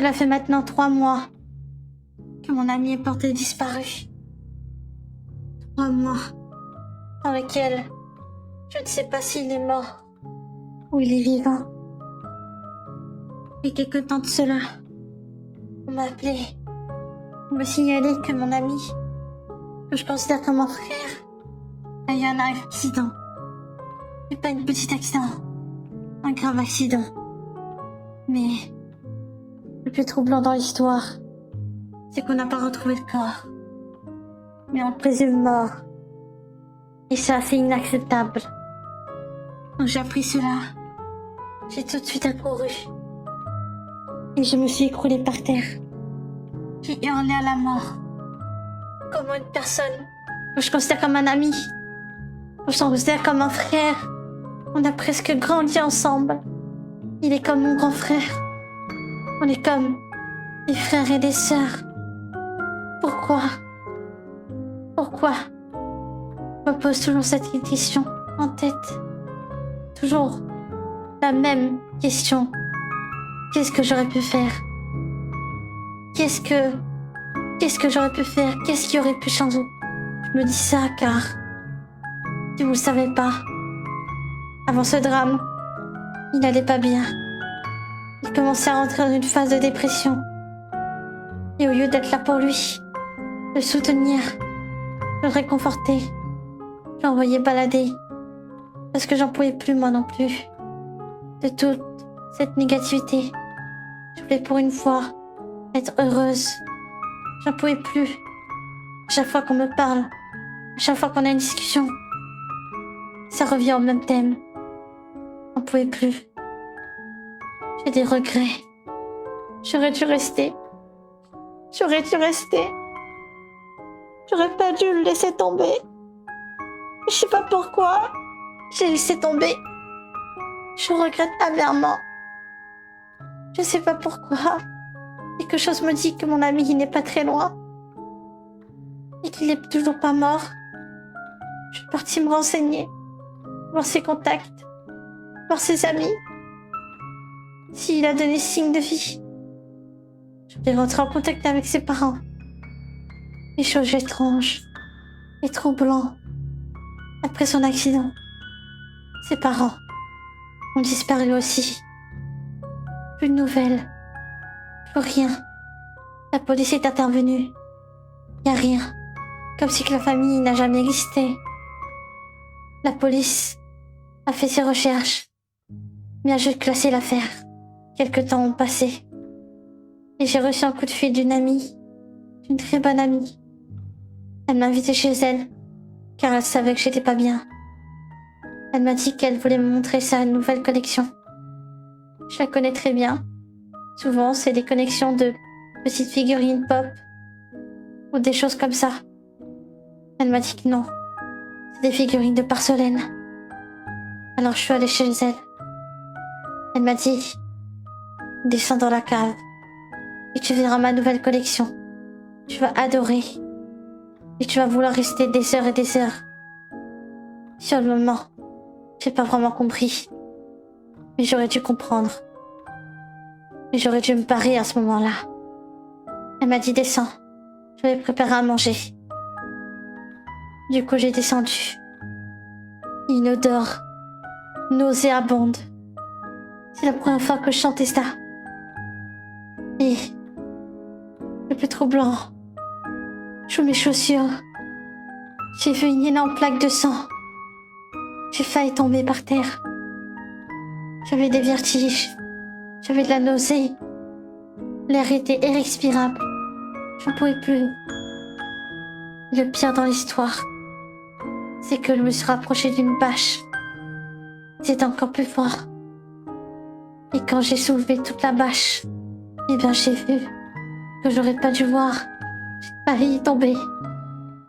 Cela fait maintenant 3 mois que mon ami est porté disparu. 3 mois dans lesquels je ne sais pas s'il est mort ou il est vivant. Et quelque temps de cela, on m'a appelé pour me signaler que mon ami, que je considère comme mon frère, a eu un accident. Et pas un petit accident, un grave accident. Mais le plus troublant dans l'histoire, c'est qu'on n'a pas retrouvé le corps. Mais on le présume mort. Et ça, c'est inacceptable. Quand j'ai appris cela, j'ai tout de suite accouru. Et je me suis écroulée par terre. J'ai hurlé à la mort. Comment une personne que je considère comme un ami, que je considère comme un frère, on a presque grandi ensemble. Il est comme mon grand frère. On est comme des frères et des sœurs. Pourquoi? Je me pose toujours cette question en tête. Toujours la même question. Qu'est-ce que j'aurais pu faire? Qu'est-ce que j'aurais pu faire? Qu'est-ce qui aurait pu changer? Je me dis ça car, si vous le savez pas, avant ce drame, il n'allait pas bien. Il commençait à rentrer dans une phase de dépression. Et au lieu d'être là pour lui, de le soutenir, de le réconforter, je l'envoyais balader. Parce que j'en pouvais plus, moi non plus. De toute cette négativité. Je voulais pour une fois être heureuse. J'en pouvais plus. À chaque fois qu'on me parle, à chaque fois qu'on a une discussion, ça revient au même thème. J'en pouvais plus. J'ai des regrets. J'aurais dû rester. J'aurais pas dû le laisser tomber. Je sais pas pourquoi j'ai laissé tomber. Je regrette amèrement. Je sais pas pourquoi. Quelque chose me dit que mon ami il n'est pas très loin. Et qu'il est toujours pas mort. Je suis partie me renseigner. Voir ses contacts. Voir ses amis. S'il a donné signe de vie. Je vais rentrer en contact avec ses parents. Des choses étranges et troublantes. Après son accident, ses parents ont disparu aussi. Plus de nouvelles, plus rien. La police est intervenue. Y a rien. Comme si que la famille n'a jamais existé. La police a fait ses recherches, mais a juste classé l'affaire. Quelques temps ont passé. Et j'ai reçu un coup de fil d'une amie, d'une très bonne amie. Elle m'a invitée chez elle, car elle savait que j'étais pas bien. Elle m'a dit qu'elle voulait me montrer sa nouvelle collection. Je la connais très bien. Souvent, c'est des collections de petites figurines pop ou des choses comme ça. Elle m'a dit que non, c'est des figurines de porcelaine. Alors je suis allée chez elle. Elle m'a dit, descends dans la cave et tu verras ma nouvelle collection. Tu vas adorer et tu vas vouloir rester des heures et des heures. Sur le moment, j'ai pas vraiment compris. Mais j'aurais dû comprendre. Mais j'aurais dû me parer à ce moment-là. Elle m'a dit descends, je vais préparer à manger. Du coup j'ai descendu. Une odeur nauséabonde. C'est la première fois que je sentais ça. Et le plus troublant, sous mes chaussures, j'ai vu une énorme plaque de sang. J'ai failli tomber par terre. J'avais des vertiges. J'avais de la nausée. L'air était irrespirable. Je ne pouvais plus. Le pire dans l'histoire, c'est que je me suis rapprochée d'une bâche. C'était encore plus fort. Et quand j'ai soulevé toute la bâche, eh bien j'ai vu que j'aurais pas dû voir. J'ai failli y tomber.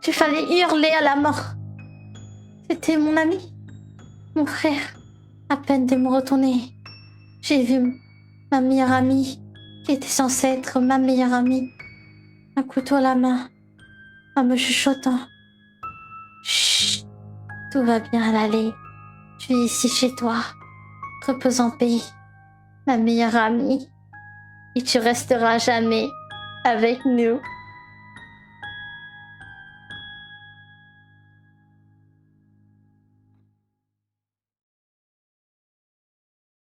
J'ai failli hurler à la mort. C'était mon ami, mon frère. À peine de me retourner, j'ai vu ma meilleure amie, qui était censée être ma meilleure amie, un couteau à la main, en me chuchotant. Chut, tout va bien aller. Je suis ici chez toi. Repose en paix, ma meilleure amie. et tu resteras jamais avec nous.